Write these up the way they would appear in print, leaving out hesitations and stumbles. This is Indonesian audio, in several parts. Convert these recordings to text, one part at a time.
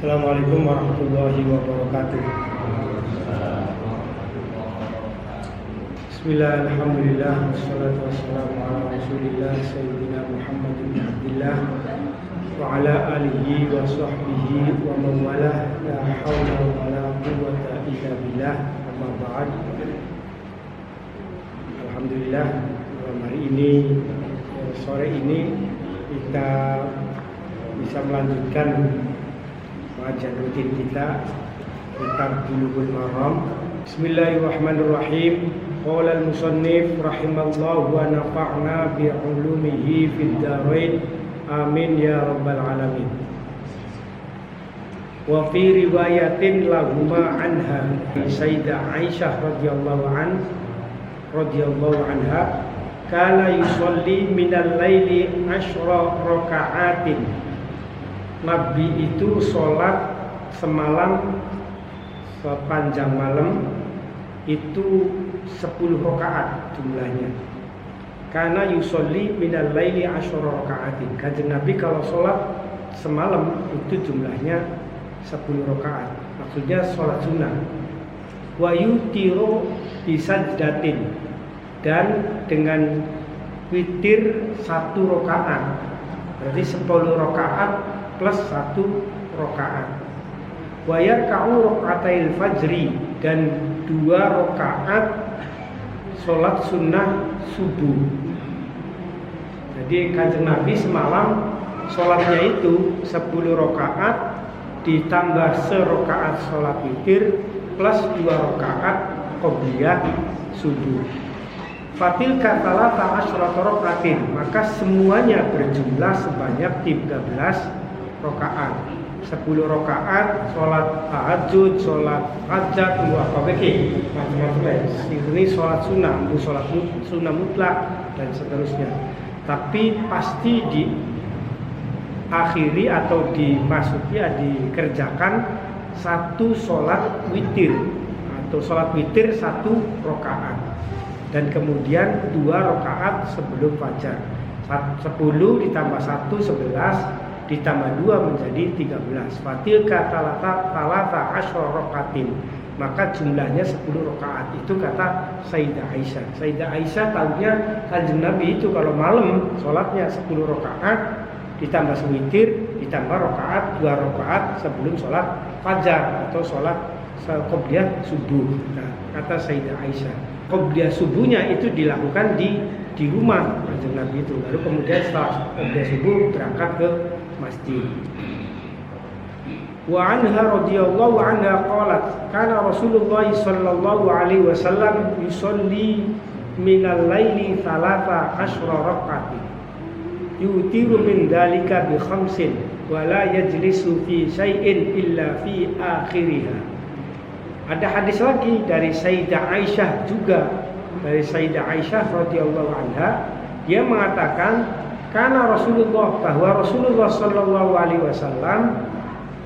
Assalamualaikum warahmatullahi wabarakatuh. Bismillah, alhamdulillah, wassalatu wassalamu ala rasulillah Sayyidina Muhammad bin Abdillah wa ala alihi wa sahbihi wa mawalah. La hawla wa la quwwata illa billah. Amma ba'd. Alhamdulillah, hari ini, sore ini kita bisa melanjutkan kajian rutin kita tentang Bulughul Maram. Bismillahirrahmanirrahim. Qala al-musannif rahimallahu wa nafa'na bi 'ulumihi fid dharain. Amin ya rabbal alamin. Wa fi riwayatin lahuma anha Sayyidah Aisyah radhiyallahu anha kana yusalli minal laili 10 raka'atin. Nabi itu sholat semalam sepanjang malam itu 10 rakaat jumlahnya. Karena yusolli minal laili 10 rakaatin. Kanjeng Nabi kalau sholat semalam itu jumlahnya 10 rakaat. Maksudnya sholat sunnah. Wa yutiru bisajdatin, dan dengan witir 1 rakaat. Berarti 10 rakaat plus 1 rakaat. Wa yarka'u raka'atil fajri, dan 2 rakaat sholat sunnah subuh. Jadi Kanjeng Nabi semalam sholatnya itu 10 rakaat ditambah serakaat sholat witir plus 2 rakaat qobliyah subuh. Fatil katalata asyrata rakaatin, maka semuanya berjumlah sebanyak 13 rakaat. 10 rakaat sholat tahajud, sholat hajat, apa beki, macam-macam. Ini sholat sunnah, sholat sunnah mutlak dan seterusnya. Tapi pasti diakhiri atau dimasuki, dikerjakan 1 sholat witir atau sholat witir 1 rakaat, dan kemudian 2 rakaat sebelum fajar. 10 ditambah 1 11 ditambah 2 menjadi 13. Fatil talata asyra rakatin, maka jumlahnya 10 rakaat. Itu kata Sayyidah Aisyah. Sayyidah Aisyah tahunya Kanjeng Nabi itu kalau malam sholatnya 10 rakaat ditambah sewitir ditambah rakaat 2 rakaat sebelum sholat fajar atau sholat qobliyah subuh. Nah, kata Sayyidah Aisyah, qobliyah subuhnya itu dilakukan di rumah Kanjeng Nabi itu. Lalu kemudian setelah qobliyah subuh berangkat ke masjid. Wa anha radhiyallahu anha qalat kana Rasulullah sallallahu alaihi wasallam yusalli minal laili 13 rak'atin yutiru min dalika bi khamsin wa la yajlisu fi syai'in illa fi akhiriha. Ada hadis lagi dari Sayyidah Aisyah juga, dari Sayyidah Aisyah radhiyallahu anha, dia mengatakan karena Rasulullah, bahwa Rasulullah sallallahu alaihi wasallam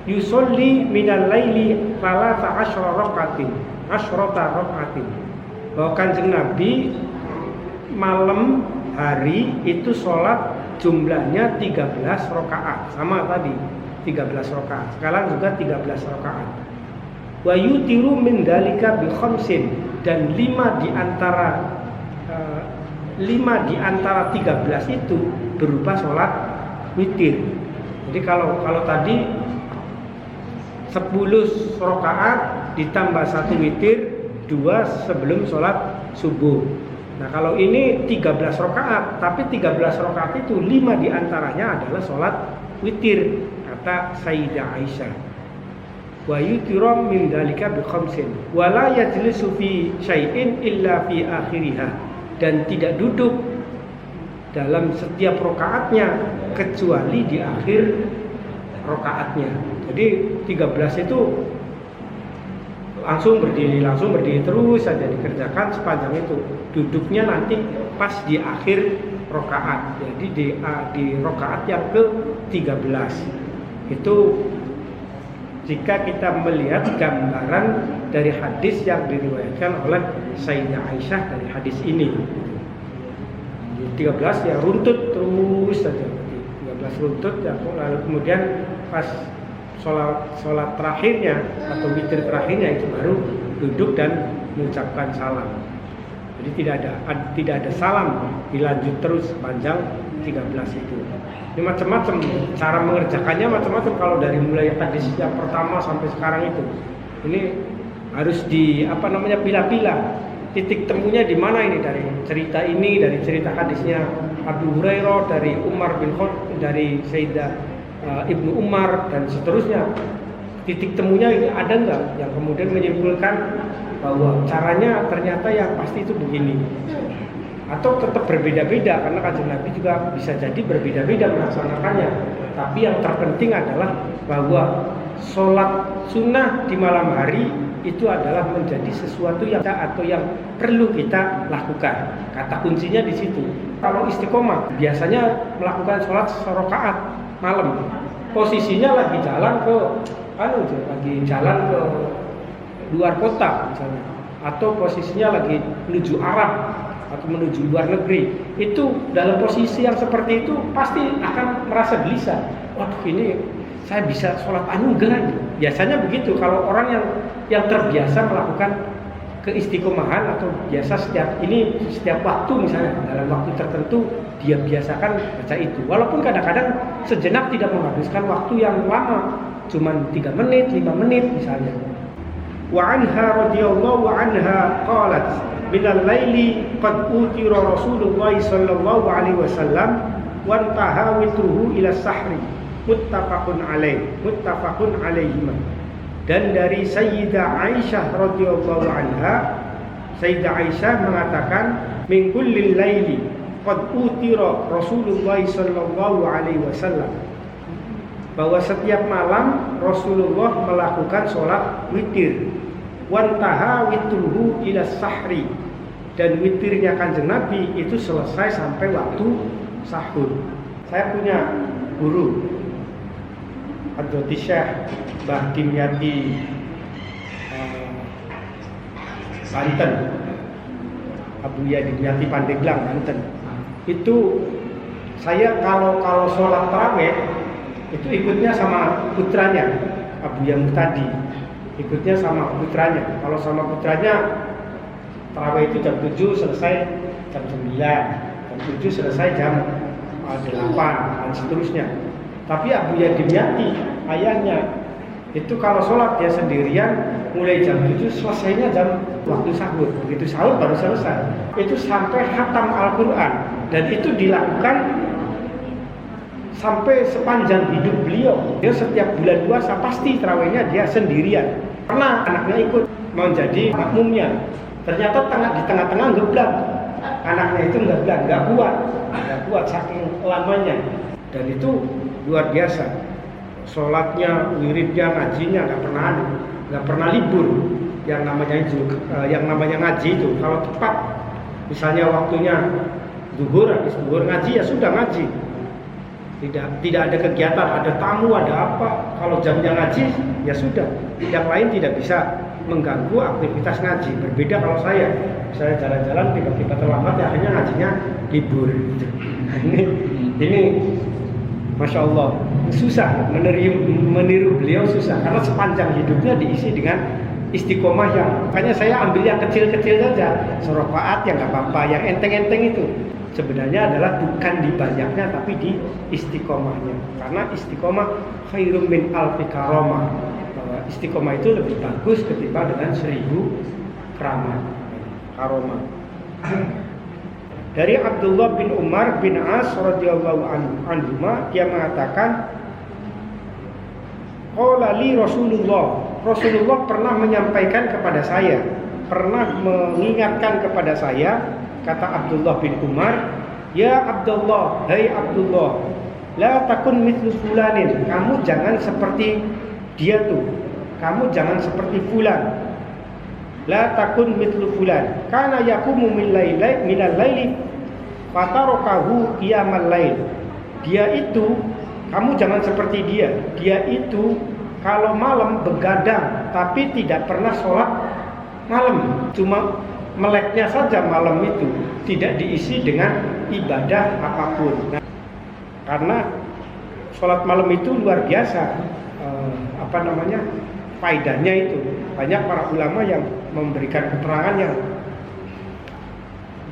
yusolli minal laili 13 rakaatin, 10 rakaatin. Bahwa Kanjeng Nabi malam hari itu sholat jumlahnya 13 rakaat. Sama tadi 13 rakaat. Sekarang juga 13 rakaat. Wa yutiru min dalika bi khamsin, dan 5 di antara 13 itu berupa sholat witir. Jadi kalau tadi 10 rakaat ditambah 1 witir, 2 sebelum sholat subuh. Nah kalau ini 13 rakaat, tapi 13 rakaat itu 5 di antaranya adalah sholat witir, kata Sayyidah Aisyah. Wa yutiru min dalika bi khamsin wa la yajlisu fi syai'in illa fi akhiriha, dan tidak duduk dalam setiap rakaatnya kecuali di akhir rakaatnya. Jadi 13 itu langsung berdiri terus saja dikerjakan sepanjang itu. Duduknya nanti pas di akhir rakaat. Jadi di rakaat yang ke-13. Itu jika kita melihat gambaran dari hadis yang diriwayatkan oleh Sayyidah Aisyah dari hadis ini. 13 ya runtut terus saja. 13 runtut ya, lalu kemudian pas sholat terakhirnya atau witir terakhirnya itu baru duduk dan mengucapkan salam. Jadi tidak ada salam, dilanjut terus panjang 13 itu. Ini macam-macam cara mengerjakannya, macam-macam kalau dari mulai hadis yang pertama sampai sekarang itu. Ini harus pilah-pilah. Titik temunya di mana ini, dari cerita hadisnya Abu Hurairah, dari Umar bin Khattab, dari Sayyidah Ibnu Umar dan seterusnya. Titik temunya ini ada nggak yang kemudian menyimpulkan bahwa caranya ternyata yang pasti itu begini, atau tetap berbeda-beda, karena Kanjeng Nabi juga bisa jadi berbeda-beda melaksanakannya. Tapi yang terpenting adalah bahwa sholat sunnah di malam hari itu adalah menjadi sesuatu yang perlu kita lakukan. Kata kuncinya di situ. Kalau istiqomah biasanya melakukan sholat serakaat malam, posisinya lagi jalan ke luar kota misalnya, atau posisinya lagi menuju Arab atau menuju luar negeri. Itu dalam posisi yang seperti itu pasti akan merasa gelisah. Waduh, ini saya bisa sholat enggak? Biasanya begitu kalau orang yang terbiasa melakukan keistiqomahan, atau biasa setiap waktu, misalnya dalam waktu tertentu dia biasakan baca itu, walaupun kadang-kadang sejenak tidak menghabiskan waktu yang lama, cuman 3 menit, 5 menit misalnya. Wa anha radhiyallahu anha qalat minal laili qad utira Rasulullah sallallahu alaihi wasallam wa intaha witruhu ila sahri muttafaqun alaihima. Dan dari Sayyidah Aisyah radhiyallahu anha, Sayyidah Aisyah mengatakan min kullil laili qad utira Rasulullah sallallahu alaihi wasallam, bahwa setiap malam Rasulullah melakukan sholat witir. Wantaha witruhu ila sahri, dan witirnya Kanjeng Nabi itu selesai sampai waktu sahur. Saya punya guru Hadrati Syekh Mbah Dimyati Banten, Abuya Dimyati Pandeglang Banten. Itu saya kalau sholat tarawih itu ikutnya sama putranya Abuya Muhtadi, ikutnya sama putranya. Kalau sama putranya tarawih itu jam 7 selesai jam 9, jam 7 selesai jam 8 dan seterusnya. Tapi Abuya Dimyati ayahnya itu kalau sholat dia sendirian mulai jam 7 selesainya jam waktu sahur. Begitu sahur baru selesai. Itu sampai khatam Al-Quran, dan itu dilakukan sampai sepanjang hidup beliau. Dia setiap bulan puasa pasti tarawihnya dia sendirian. Pernah anaknya ikut mau jadi makmumnya, ternyata di tengah-tengah ngeblak. Anaknya itu nggak kuat saking lamanya. Dan itu luar biasa. Sholatnya, wiridnya, ngajinya nggak pernah libur. Yang namanya ngaji itu kalau tepat, misalnya waktunya zuhur, habis zuhur ngaji ya sudah ngaji. Tidak ada kegiatan, ada tamu, ada apa. Kalau jamnya ngaji ya sudah. Yang lain tidak bisa mengganggu aktivitas ngaji. Berbeda kalau saya jalan-jalan tiba-tiba terlambat, ya akhirnya ngajinya libur. Ini Masya Allah, susah meniru beliau, susah, karena sepanjang hidupnya diisi dengan istiqomah makanya saya ambil yang kecil-kecil saja, serakaat yang nggak apa-apa, yang enteng-enteng itu sebenarnya adalah bukan di banyaknya tapi di istiqomahnya, karena istiqomah khairum min alfi karamah, bahwa istiqomah itu lebih bagus ketimbang dengan 1000 karamah. Dari Abdullah bin Umar bin As radhiyallahu anhu, dia mengatakan, qala li Rasulullah pernah menyampaikan kepada saya, pernah mengingatkan kepada saya, kata Abdullah bin Umar, ya Abdullah, hai Abdullah, la takun mithlu fulanin, kamu jangan seperti dia tuh, kamu jangan seperti fulan. La takun mithlu fulan, kana yaqumu minal laili fatarakahu qiyamal lail. Dia itu, kamu jangan seperti dia. Dia itu kalau malam begadang tapi tidak pernah sholat malam, cuma meleknya saja malam itu, tidak diisi dengan ibadah apapun. Karena sholat malam itu luar biasa faedahnya itu. Banyak para ulama yang memberikan keterangan yang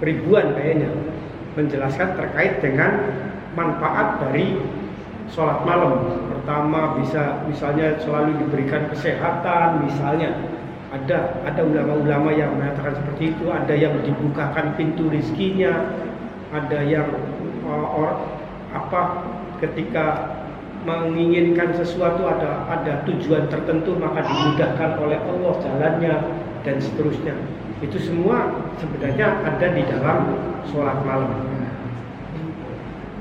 ribuan kayaknya menjelaskan terkait dengan manfaat dari sholat malam. Pertama, misalnya selalu diberikan kesehatan, misalnya ada ulama-ulama yang mengatakan seperti itu, ada yang dibukakan pintu rizkinya, ada yang ketika menginginkan sesuatu ada tujuan tertentu maka dimudahkan oleh Allah jalannya dan seterusnya. Itu semua sebenarnya ada di dalam sholat malam.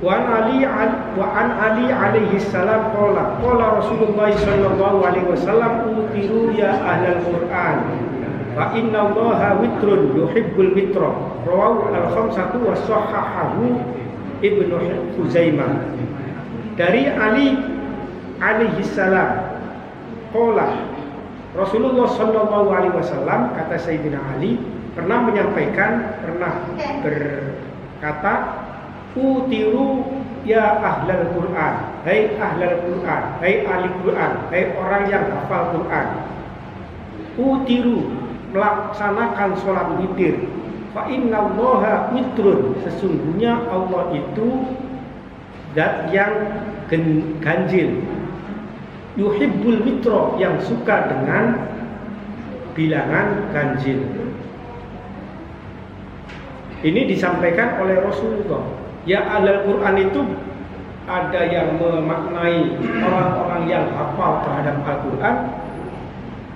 Wa an Ali alaihi salam qala Rasulullah sallallahu alaihi wasallam utiru ya ahlal Qur'an fa inna Allaha witrun yuhibbul witra rawahu al-khamsatu wa sahhahahu Ibnu Khuzaimah. Dari Ali alaihi salam qala Rasulullah sallallahu alaihi wasallam, kata Sayyidina Ali, pernah berkata, utiru ya ahlal Qur'an, hai ahlal Qur'an, hai ahli Qur'an, hai orang yang hafal Qur'an. Utiru, melaksanakan sholat witir. Fa inna Allaha witrun, sesungguhnya Allah itu zat yang ganjil. Yuhibbul witro, yang suka dengan bilangan ganjil. Ini disampaikan oleh Rasulullah. Ya ahlul Quran itu ada yang memaknai orang-orang yang hafal terhadap Al-Quran,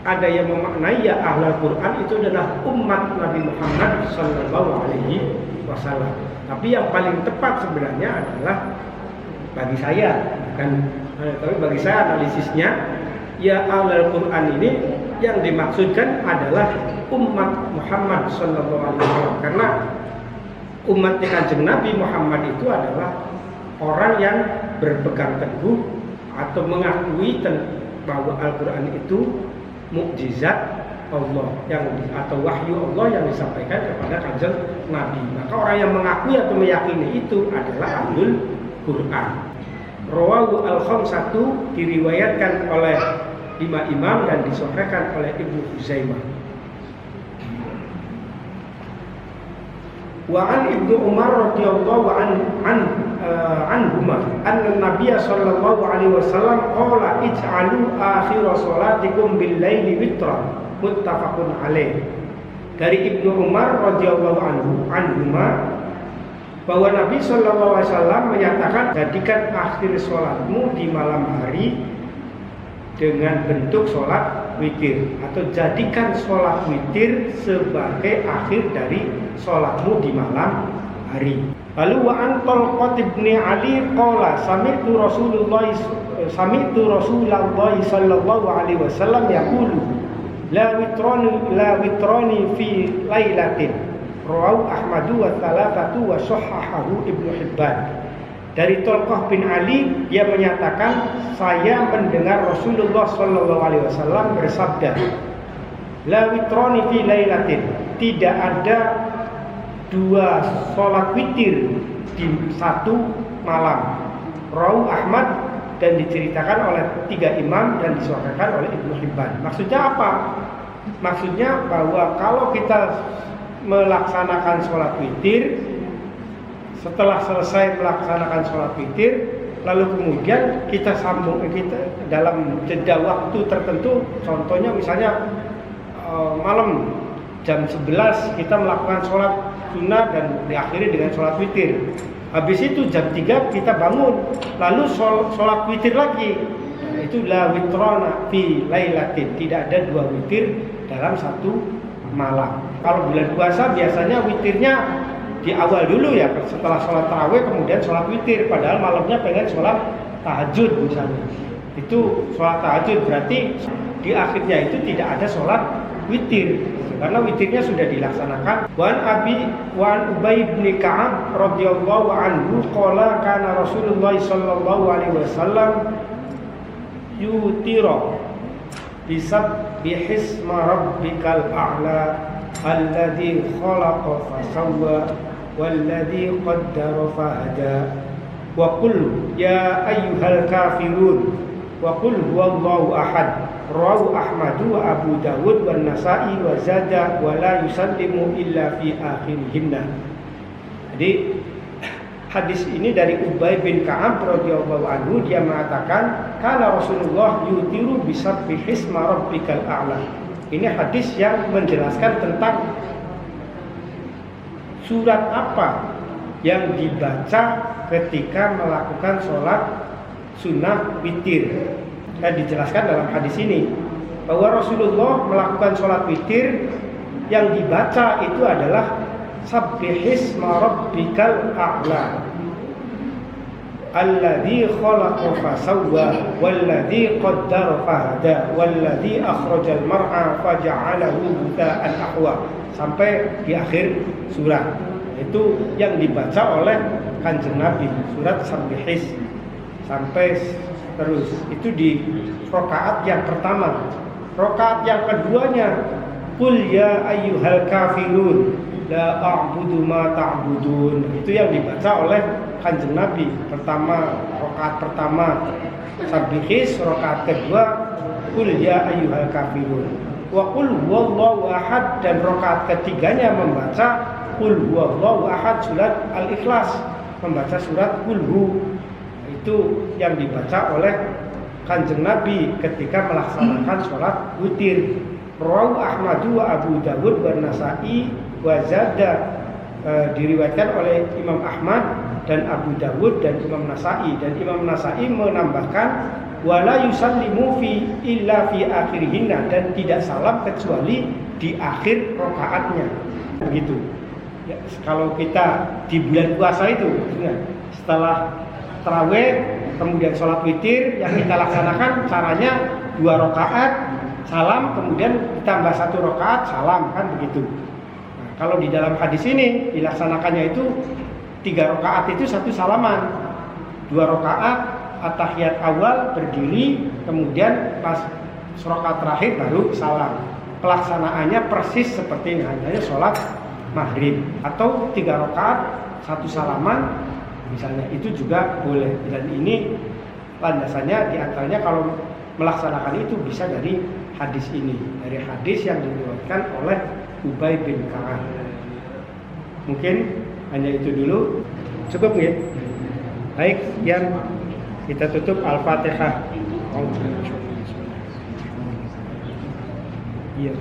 ada yang memaknai ya ahlul Quran itu adalah umat Nabi Muhammad sallallahu alaihi wasallam. Tapi yang paling tepat sebenarnya adalah bagi saya, tapi bagi saya analisisnya, ya ahlul Quran ini yang dimaksudkan adalah umat Muhammad sallallahu alaihi wasallam, karena umatnya Kanjeng Nabi Muhammad itu adalah orang yang berpegang teguh atau mengakui bahwa Al-Quran itu mukjizat Allah atau wahyu Allah yang disampaikan kepada Kanjeng Nabi. Maka orang yang mengakui atau meyakini itu adalah ahlul Quran. Rawahu al-khamsatu, diriwayatkan oleh 5 imam dan disahihkan oleh Ibnu Khuzaimah. Wa an Ibnu Umar radhiyallahu anhuma anna Nabiy sallallahu alaihi wasallam qala ij'alu akhir salatikum bil laili witran, muttafaqun alaih. Dari Ibnu Umar radhiyallahu anhuma bahwa Nabi sallallahu alaihi wasallam menyatakan, jadikan akhir salatmu di malam hari dengan bentuk sholat witir, atau jadikan sholat witir sebagai akhir dari sholatmu di malam hari. Lalu wa an Talqat bin Ali qala sami'tu Rasulullah sallallahu alaihi wasallam yaqulu la witrani fi lailatin, rawahu Ahmadu wa thalathatu wa sahhahahu Ibnu Hibban. Dari Talqah bin Ali, dia menyatakan, saya mendengar Rasulullah sallallahu alaihi wasallam bersabda, la witrani fi lailatin, tidak ada 2 sholat witir di satu malam. Rawahu Ahmad, dan diceritakan oleh 3 imam dan disahihkan oleh Ibnu Hibban. Maksudnya apa? Maksudnya bahwa kalau kita melaksanakan sholat witir, setelah selesai melaksanakan sholat witir, lalu kemudian kita sambung dalam jeda waktu tertentu. Contohnya misalnya malam jam 11 kita melakukan sholat sunnah dan diakhiri dengan sholat witir. Habis itu jam 3 kita bangun, lalu sholat witir lagi. Itu la witrana fi lailatin, tidak ada 2 witir dalam satu malam. Kalau bulan puasa biasanya witirnya di awal dulu ya, setelah sholat tarawih kemudian sholat witir, padahal malamnya pengen sholat tahajud misalnya. Itu sholat tahajud, berarti di akhirnya itu tidak ada sholat witir, karena witirnya sudah dilaksanakan. Wa an Ubay bin Ka'ab radhiyallahu anhu qala kana Rasulullah sallallahu alaihi wasallam yutira bisabbihisma rabbikal a'la alladzi khalaqa fasawwa walladzi qaddara fahada wa qul ya ayyuhal kafirun wa qul huwallahu ahad rawahu Ahmadu wa Abu Dawud wa Nasa'i wa zada wa la yusallimu illa fi akhirihinna. Jadi hadis ini dari Ubay bin Ka'ab radhiyallahu anhu, dia mengatakan kana Rasulullah yutiru bisabbihisma rabbikal a'la. Ini hadis yang menjelaskan tentang surat apa yang dibaca ketika melakukan sholat sunnah witir. Dan dijelaskan dalam hadis ini bahwa Rasulullah melakukan sholat witir, yang dibaca itu adalah sabbihisma rabbikal a'la alladzi khalaqa fasawwa walladzi qaddara fahada walladzi akhrajal mar'a faja'alahu ghutha'an ahwa, sampai di akhir surat. Itu yang dibaca oleh Kanjeng Nabi, surat Sabbihis sampai terus. Itu di rakaat yang pertama. Rakaat yang keduanya, qul ya ayyuhal kafirun la a'budu ma ta'budun. Itu yang dibaca oleh Kanjeng Nabi pertama, rakaat pertama Sabbihis, rakaat kedua qul ya ayyuhal kafirun. Wa qul huwallahu ahad, dan rakaat ketiganya membaca qul huwallahu ahad, surat Al-Ikhlas, membaca surat qul hu. Itu yang dibaca oleh Kanjeng Nabi ketika melaksanakan sholat witir. Rawahu Ahmadu wa Abu Dawud wa Nasa'i wa zada, diriwayatkan oleh Imam Ahmad dan Abu Dawud dan Imam Nasa'i, dan Imam Nasa'i menambahkan wala yusallimu fi illa fi akhirihinna, dan tidak salam kecuali di akhir rakaatnya. Begitu. Ya, kalau kita di bulan puasa itu, setelah tarawih kemudian sholat witir, yang kita laksanakan caranya 2 rakaat salam, kemudian ditambah 1 rakaat salam, kan begitu. Nah, kalau di dalam hadis ini dilaksanakannya itu 3 rakaat itu 1 salaman, 2 rakaat at-tahiyat awal berdiri, kemudian pas rakaat terakhir baru salam. Pelaksanaannya persis seperti hanya sholat maghrib, atau 3 rakaat 1 salaman misalnya, itu juga boleh. Dan ini landasannya diantaranya kalau melaksanakan itu bisa dari hadis ini, dari hadis yang diriwayatkan oleh Ubay bin Ka'ab. Mungkin hanya itu dulu, cukup ya. Baik, yang kita tutup Al-Fatihah. Iya.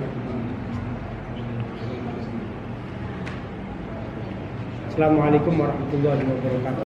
Assalamualaikum warahmatullahi wabarakatuh.